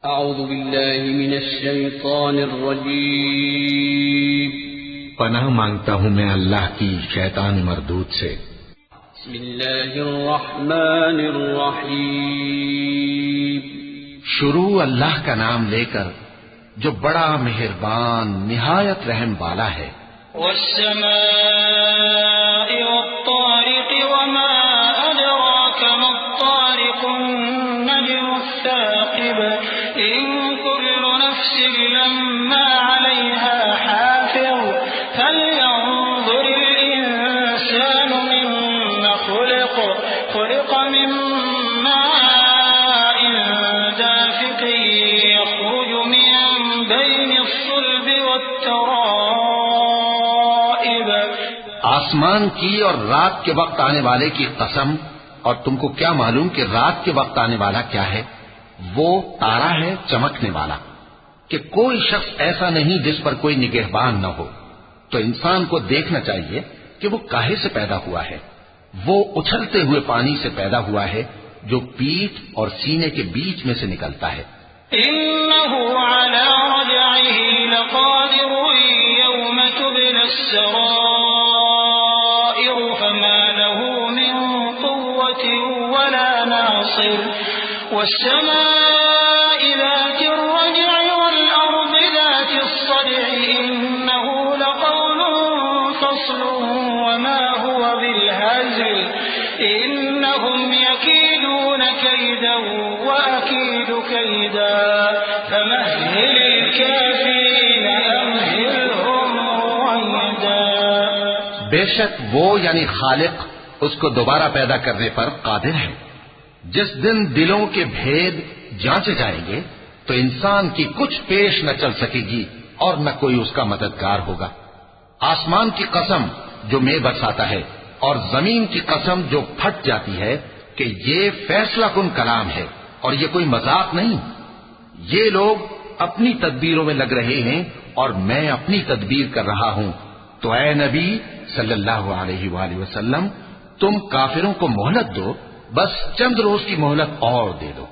اعوذ باللہ من الشیطان الرجیم پناہ مانگتا ہوں میں اللہ کی شیطان مردود سے۔ بسم اللہ الرحمن الرحیم شروع اللہ کا نام لے کر جو بڑا مہربان نہایت رحم والا ہے۔ والسماء والطارق وما أدراك ما الطارق النجم الثاقب إن كل نفس لما عليها حافظ فلينظر الإنسان مما خلق من ماء دافق يخرج من بين الصلب والترائب۔ آسمان کی اور رات کے وقت آنے والے کی قسم، اور تم کو کیا معلوم کہ رات کے وقت آنے والا کیا ہے؟ وہ تارا ہے چمکنے والا، کہ کوئی شخص ایسا نہیں جس پر کوئی نگہبان نہ ہو۔ تو انسان کو دیکھنا چاہیے کہ وہ کاہے سے پیدا ہوا ہے۔ وہ اچھلتے ہوئے پانی سے پیدا ہوا ہے جو پیٹھ اور سینے کے بیچ میں سے نکلتا ہے۔ إنه على رجعه لقادر يوم تبلى السرائر فما له من قوة ولا ناصر والسماء ذات الرجع والأرض ذات الصدع إنه لقول فصل وما هو بالهزل إنهم يكيدون كيدا وأكيد كيدا فمهل الكافرين أمهلهم رويدا۔ بے شک وہ یعنی خالق اس کو دوبارہ پیدا کرنے پر قادر ہے۔ جس دن دلوں کے بھید جانچے جائیں گے تو انسان کی کچھ پیش نہ چل سکے گی اور نہ کوئی اس کا مددگار ہوگا۔ آسمان کی قسم جو مے برساتا ہے اور زمین کی قسم جو پھٹ جاتی ہے کہ یہ فیصلہ کن کلام ہے اور یہ کوئی مذاق نہیں۔ یہ لوگ اپنی تدبیروں میں لگ رہے ہیں اور میں اپنی تدبیر کر رہا ہوں۔ تو اے نبی صلی اللہ علیہ وآلہ وسلم، تم کافروں کو مہلت دو، بس چند روز کی مہلت اور دے دو۔